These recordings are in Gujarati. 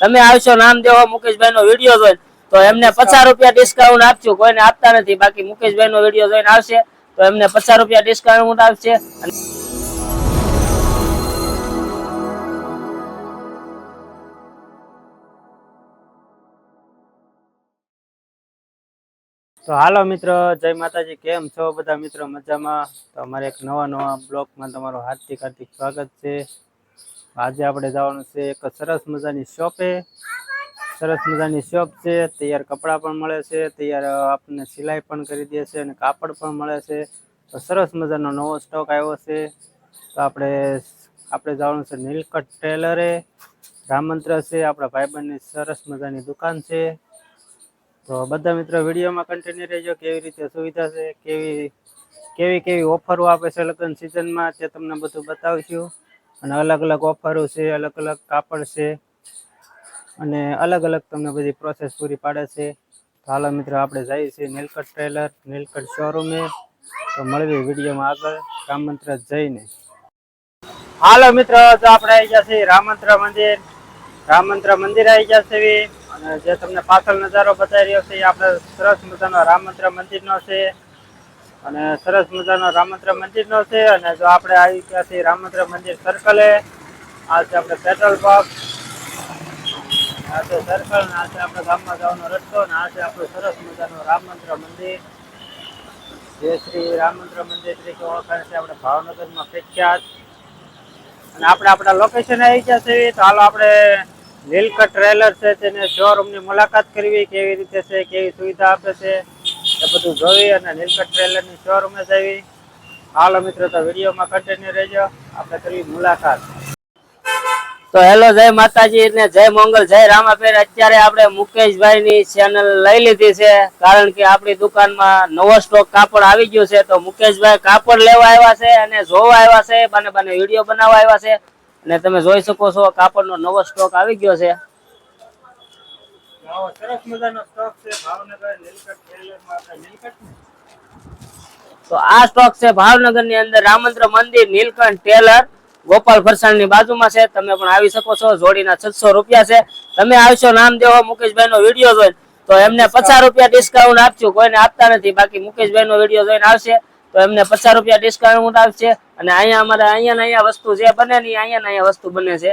તમે આવશો નામદેવ મુકેશભાઈ નો વિડીયો જોઈને તો એમને 50 રૂપિયા ડિસ્કાઉન્ટ આપજો, કોઈને આપતા નથી. બાકી મુકેશભાઈ નો વિડીયો જોઈને આવશે તો એમને 50 રૂપિયા ડિસ્કાઉન્ટ આપશે. તો હાલો મિત્રો, જય માતાજી. કેમ છો બધા મિત્રો? મજામાં? તો અમારે એક નવા બ્લોગમાં તમારું હાર્દિક સ્વાગત છે. આજે આપણે જવાનું છે એક સરસ મજાની શોપે. સરસ મજાની શોપ છે, તૈયાર કપડાં પણ મળે છે, તૈયાર આપણને સિલાઈ પણ કરી દે છે અને કાપડ પણ મળે છે. તો સરસ મજાનો નવો સ્ટોક આવ્યો છે. તો આપણે જવાનું છે નીલકંઠ ટેલરે. રામંત્ર છે આપણા ભાઈબંધની સરસ મજાની દુકાન છે. તો બધા મિત્રો વિડીયોમાં કન્ટિન્યુ રહેજો. કેવી રીતે સુવિધા છે, કેવી ઓફરો આપે છે લગ્ન સિઝનમાં, તે તમને બધું બતાવીશું. અને અલગ અલગ ઓફરો છે, અલગ અલગ કાપડ છે અને અલગ અલગ તમને બધી પ્રોસેસ પૂરી પાડે છે. તો હાલો મિત્રો, આપણે જઈએ છીએ નીલકંઠ ટેલર, નીલકંઠ શોરૂમે. તો મળીએ વિડીયોમાં આગળ રામંત્ર જઈને. હાલો મિત્રો, તો આપણે આવી ગયા છીએ રામંત્ર મંદિર. રામંત્ર મંદિર આવી ગયા છે અને જે તમને પાછળ નજારો બતાવી રહ્યો છે એ આપણે સરસ મજાનો રામંત્ર મંદિરનો છે. અને સરસ મજાનો રામંત્ર મંદિરનો છે. અને જો આપણે આવી ગયા છીએ રામંત્ર મંદિર સર્કલે. આ છે આપણે પેટ્રોલ પંપ, આ છે સર્કલ, આ છે આપણે ગામમાં જવાનો રસ્તો, અને આ છે આપણું સરસ મજાનું રામંત્ર મંદિર. જે શ્રી રામંત્ર મંદિર તરીકે ઓળખાય છે, આપણે ભાવનગરમાં પ્રખ્યાત. અને આપણે આપણા લોકેશન આવી ગયા છે. તો હાલો આપણે નીલકંઠ ટ્રેલર છે તેને શોરૂમની મુલાકાત કરવી, કેવી રીતે છે, કેવી સુવિધા આપે છે એ બધું જોઈ અને નીલકંઠ ટ્રેલરની શોરૂમે જવી. હાલો મિત્રો, તો વિડીયોમાં કન્ટિન્યુ રહેજો. આપણે કરવી મુલાકાત. તો હેલો, જય માતાજી ને જય મંગલ, જય રામાપીર. અત્યારે આપણે મુકેશભાઈ ની ચેનલ લઈ લીધી છે, કારણ કે આપણી દુકાનમાં નવો સ્ટોક કાપડ આવી ગયો છે. તો મુકેશભાઈ કાપડ લેવા આવ્યા છે અને જોવા આવ્યા છે, બને વિડીયો બનાવવા આવ્યા છે. અને તમે જોઈ શકો છો કાપડનો નવો સ્ટોક આવી ગયો છે. સરસ મજાનો સ્ટોક છે ભાવનગર નીલકંઠ ટેલરમાં. આપણે નીલકંઠ, તો આ સ્ટોક છે ભાવનગર ની અંદર રામંત્ર મંદિર નીલકંઠ ટેલર ગોપાલ ફરસાણ ની બાજુમાં છે. તમે પણ આવી શકો છો. જોડીના 600 રૂપિયા છે. તમે આવશો નામદેવ મુકેશભાઈ નો વિડીયો જોઈને તો એમને 50 રૂપિયા ડિસ્કાઉન્ટ આપજો, કોઈને આપતા નથી. બાકી મુકેશભાઈ નો વિડીયો જોઈને આવશે તો એમને 50 રૂપિયા ડિસ્કાઉન્ટ આપશે. અને અહીંયા અમારે અહીંયા વસ્તુ જે બને ને અહીંયા વસ્તુ બને છે.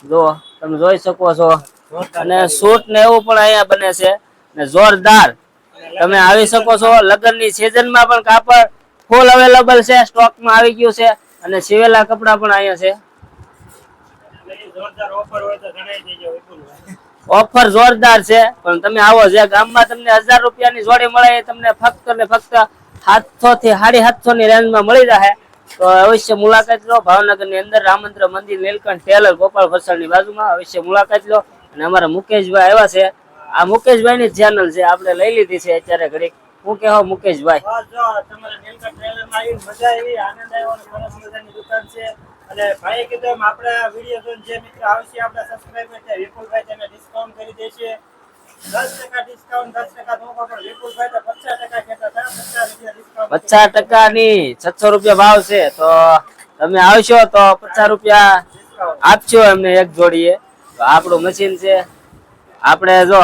જો તમે જોઈ શકો છો. અને સૂટ ને એવું પણ અહીંયા બને છે ને જોરદાર. તમે આવી શકો છો. લગ્નની સિઝનમાં પણ કાપડ ફૂલ અવેલેબલ છે, સ્ટોકમાં આવી ગયું છે. અને સિવેલા કપડા પણ અહીંયા છે. ઓફર જોરદાર છે. પણ તમે આવો, જે ગામમાં તમને 1000 રૂપિયાની જોડી મળે એ તમને ફક્ત ને ફક્ત 700 થી 750 ની રેન્જમાં મળી જશે. તો અવશ્ય મુલાકાત લો. ભાવનગર ની અંદર રામંત્ર મંદિર નીલકંઠ ટેલર ગોપાલ ફરસાણ ની બાજુમાં અવશ્ય મુલાકાત લો. અને અમારા મુકેશભાઈ આવ્યા છે. આ મુકેશભાઈ ની ચેનલ છે, આપણે લઈ લીધી છે અત્યારે ઘડીક. હું કહો મુકેશભાઈ? તમારા નીલકંઠ ટેલરમાં આવી મજા આવી, આનંદ આવ્યો. સરસ મજાની દુકાન છે. અને ભાઈ કીધું એમ આપણે વિડીયો જોઈને જે મિત્રો આવશે આપણા સબસ્ક્રાઇબર છે, વિપુલભાઈ તેને ડિસ્કાઉન્ટ કરી દેશે. 10% ડિસ્કાઉન્ટ, 10% ધોકો, પણ વિપુલભાઈ તો 50% કહેતા હતા. 50% ની 600 રૂપિયા ભાવ છે. તો તમે આવશો તો 50 રૂપિયા આપજો એમને એક જોડીએ. તો આપણું મશીન છે. આપણે જો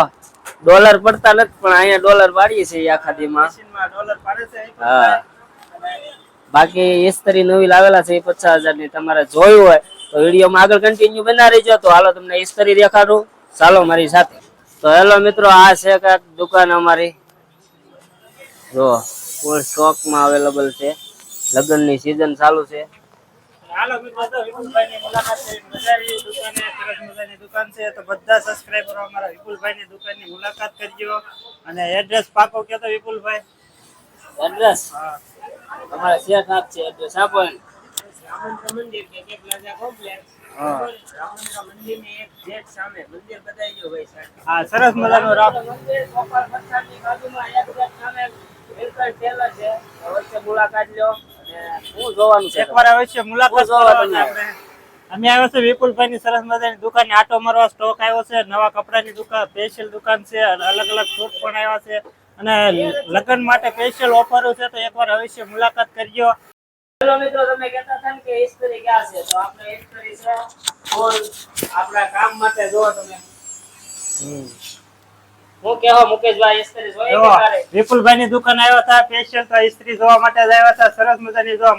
ડોલર પડતા નથી, પણ અહીંયા ડોલર પાડીએ છીએ આખા દીમાં. હા, બાકી ઇસ્ત્રી નવી લાવેલા છે 50,000 ની. તમારે જોયું હોય તો વિડીયોમાં આગળ કન્ટિન્યુ બના રહેજો. તો હાલો તમને ઇસ્ત્રી દેખાડું, ચાલો મારી સાથે. તો હેલો મિત્રો, આ છે કાંઈક દુકાન અમારી. જો ફૂલ સ્ટોકમાં અવેલેબલ છે. લગ્નની સિઝન ચાલુ છે. હાલો મિત્રો, તો વિપુલભાઈની મુલાકાત કરી મજા આવી. દુકાને સરસ મજાની દુકાન છે. તો બધા સબસ્ક્રાઇબરો અમારા વિપુલભાઈની દુકાનની મુલાકાત કરજો. અને એડ્રેસ પાકો કહો તો વિપુલભાઈ. એડ્રેસ તમારે શેર નાખ છે. એડ્રેસ આપો. રામંત્ર મંદિર કે પ્લાઝા કોમ્પ્લેક્સ. રામંત્ર મંદિરની એક સામે મંદિર બતાવી દો ભાઈ સાહેબ. હા, સરસ મજાનું રામ મંદિર ગોપાલ ફરસાણની બાજુમાં એક સામે નીલકંઠ ટેલર છે. અવશ્ય મુલાકાત લો. અને હું જોવાનું છે, એકવાર અવશ્ય મુલાકાત કરવાની. આપણે અમે આવ્યો છે વિપુલભાઈની સરસ મજાની દુકાનની આટો મારવા. સ્ટોક આવ્યો છે, નવા કપડાની દુકાન, સ્પેશિયલ દુકાન છે. અને અલગ અલગ સૂટ પણ આવ્યા છે. અને લગ્ન માટે સ્પેશિયલ ઓફરો છે. તો એકવાર અવશ્ય મુલાકાત કરજો. હેલો મિત્રો, તમે કહેતા હતા કે ઇસ્ત્રી ક્યાં છે? તો આપણે ઇસ્ત્રી છે ફૂલ આપણા કામ માટે. જો તમે હું કેવો મુકેશભાઈ ઇસ્ત્રી જોઈ કે તારે વિપુલભાઈ ની દુકાન આવ્યા હતા સ્પેશિયલ તો ઇસ્ત્રી જોવા માટે જ આવ્યા હતા. સરસ મજાની જો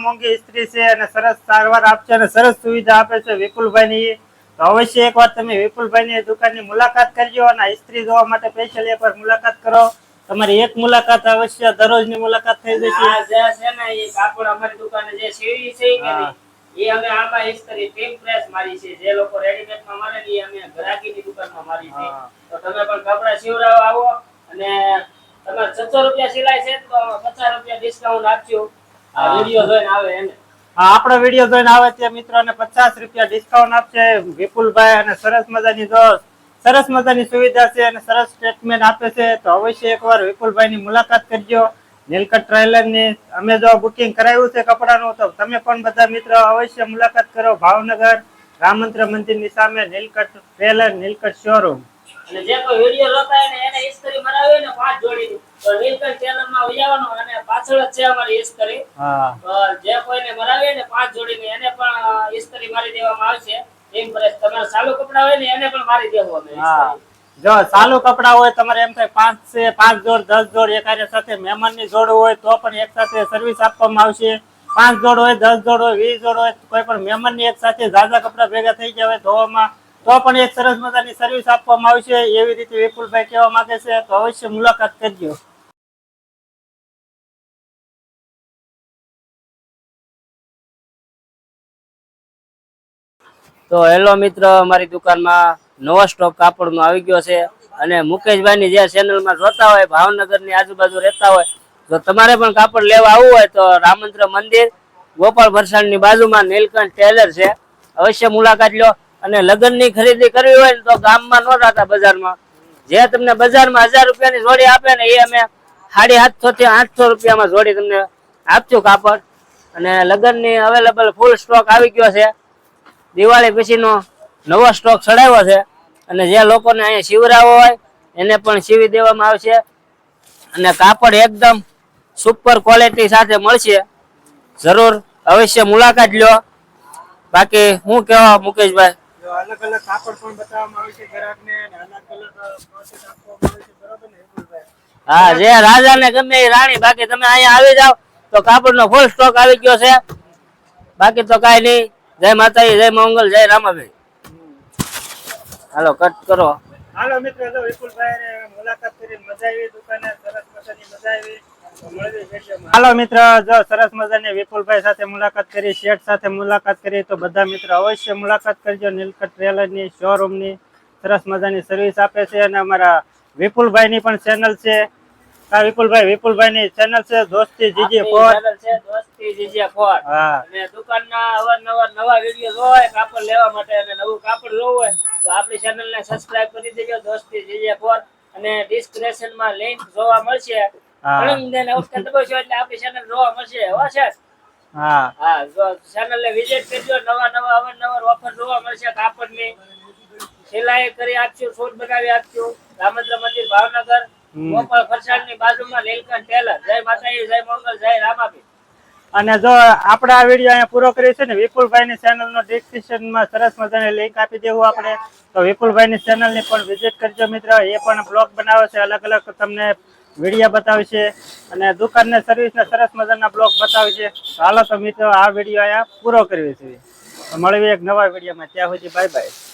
મોંઘી ઇસ્ત્રી છે અને સરસ સારવાર આપશે અને સરસ સુવિધા આપે છે વિપુલભાઈ ની. તો અવશ્ય એકવાર તમે વિપુલભાઈ ની દુકાન ની મુલાકાત કરજો અને ઇસ્ત્રી જોવા માટે સ્પેશિયલ એકવાર મુલાકાત કરો. તમારી એક મુલાકાત અવશ્ય દરરોજ ની મુલાકાત થઈ જશે. આ જે છે ને એ કાપડ અમારી દુકાને જે સીવી છે કે નહીં એ અમે આમાં ઇસ્ત્રી ટીમ પ્રેસ મારી છે. જે લોકો રેડીમેડ માં મારે ને એ અમે ગ્રાહકીની દુકાનમાં મારી છે. તો તમે પણ કપડા સીવડાવવા આવો અને તમારે 600 રૂપિયા સિલાઈ છે તો 50 રૂપિયા ડિસ્કાઉન્ટ આપજો. આ વિડિયો જોઈને આવે એને. હા, આપણો વિડિયો જોઈને આવે તે મિત્રોને 50 રૂપિયા ડિસ્કાઉન્ટ આપશે વિપુલભાઈ અને સરસ મજાની સુવિધા છે અને સરસ સ્ટેટમેન્ટ આપે છે. તો અવશ્ય એકવાર વિપુલભાઈ ની મુલાકાત કરજો. નીલકંઠ ટ્રેલર ની અમે જો બુકિંગ કરાવ્યું છે કપડાનું તો તમે પણ બધા મિત્રો અવશ્ય મુલાકાત કરો. ભાવનગર રામ મંદિર ની સામે નીલકંઠ ટ્રેલર નીલકંઠ શોરૂમ. અને જે કોઈ વિડિયો જોતા હોય ને એને ઇસ્ત્રી મરાવી ને 5 જોડીની તો નીલકંઠ ટેલર માં વજાવવાનું અને પાછળ જ છે અમારી ઇસ્ત્રી. તો જે કોઈને મરાવી ને 5 જોડીની એને પણ ઇસ્ત્રી મારી દેવામાં આવશે. એમ પ્રેસ તમારા ચાલુ કપડા હોય ને એને પણ મારી દેવામાં આવશે. જો ચાલુ કપડા હોય તમારે એમ થાય 5 જોડ 10 જોડ એકારે સાથે મહેમાનની જોડ હોય તો પણ એક સાથે સર્વિસ આપવામાં આવશે. 5 જોડ હોય 10 જોડ હોય 20 જોડ હોય કોઈ પણ મહેમાનની એક સાથે ઝાઝા કપડા ભેગા થઈ ગયા હોય ધોવામાં તો પણ એક સરસ મજાની સર્વિસ આપવામાં આવશે. એવી રીતે વિપુલભાઈ કહેવા માંગે છે તો અવશ્ય મુલાકાત કરજો. તો હેલો મિત્ર, અમારી દુકાનમાં નવો સ્ટોક કાપડનો આવી ગયો છે અને મુકેશભાઈની જે ચેનલમાં જોતા હોય ભાવનગરની આજુબાજુ રહેતા હોય તો તમારે પણ કાપડ લેવા આવવું હોય તો રામચંદ્ર મંદિર ગોપાલ ભરસાણની બાજુમાં નીલકંઠ ટેલર છે. અવશ્ય મુલાકાત લો. અને લગ્નની ખરીદી કરવી હોય તો ગામમાં ન જતા બજારમાં. જે તમને બજારમાં 1000 રૂપિયાની જોડી આપે ને એ અમે 750 થી 800 રૂપિયામાં જોડી તમને આપજો કાપડ. અને લગ્નની અવેલેબલ ફૂલ સ્ટોક આવી ગયો છે. દિવાળી પછીનો નવો સ્ટોક ચડાવ્યો છે અને જે લોકોને અહીંયા સીવરાવો હોય એને પણ સીવી દેવામાં આવશે. અને કાપડ એકદમ સુપર ક્વોલિટી સાથે મળશે. જરૂર અવશ્ય મુલાકાત લો. બાકી હું કહેવા મુકેશભાઈ અલગ અલગ કાપડ પણ બતાવવામાં આવશે ગ્રાહકને અને અલગ અલગ પ્રોસેસ આપવામાં આવશે. બરોબર ને વિપુલભાઈ? હા, જે રાજાને ગમે એ રાણી. બાકી તમે અહીંયા આવી જાવ તો કાપડનો ફૂલ સ્ટોક આવી ગયો છે. બાકી તો કાઈ નહીં. જય માતાજી, જય મંગલ, જય રામાભાઈ. હાલો કટ કરો. હાલો મિત્રો, જો વિપુલભાઈ મુલાકાત કરી મજા આવી. દુકાને સરસ મજાની મજા આવી. હાલો મિત્ર, જો સરસ મજાની વિપુલભાઈ સાથે મુલાકાત કરી, શેઠ સાથે મુલાકાત કરી તો બધા મિત્રો અવશ્ય મુલાકાત કરજો. નીલકંઠ ટ્રેલરની શોરૂમની સરસ મજાની સર્વિસ આપે છે અને અમારા વિપુલભાઈ ની પણ ચેનલ છે. વિપુલભાઈ ની ચેનલ છે દોસ્તી GJ4. અને દુકાનના અવારનવાર નવા વિડિયો જોવાય કાપડ લેવા માટે અને નવું કાપડ જોવું હોય તો આપણી ચેનલને સબસ્ક્રાઇબ કરી દેજો દોસ્તી GJ4. અને ડિસ્ક્રિપ્શનમાં લિંક જોવા મળશે. એટલે આપણી ચેનલ જોવા મળશે. ચેનલને વિઝિટ કરજો. નવા અવારનવાર ઓફર જોવા મળશે. કાપડની સિલાઈ કરી આપશું, સૂટ બનાવી આપશું. રામચંદ્ર મંદિર ભાવનગર ગોપાલ ભરસાણની બાજુમાં નીલકંઠ ટેલર. જય માતાજી, જય મંગલ, જય રામાપીર. અને જો આપણે આ વિડીયો અહીંયા પૂરો કરીએ છીએ ને વિપુલભાઈની ચેનલનો ડિસ્ક્રિપ્શનમાં સરસ મજાની લિંક આપી દેવું આપણે. તો વિપુલભાઈની ચેનલની પણ વિઝિટ કરજો મિત્ર. એ પણ બ્લોગ બનાવે છે, અલગ અલગ તમને વિડીયો બતાવે છે અને દુકાનને સર્વિસને સરસ મજાના બ્લોગ બતાવે છે. હાલો તો મિત્રો, આ વિડીયો અહીંયા પૂરો કરીએ છીએ. મળીએ એક નવા વિડીયોમાં. ત્યાં સુધી બાય બાય.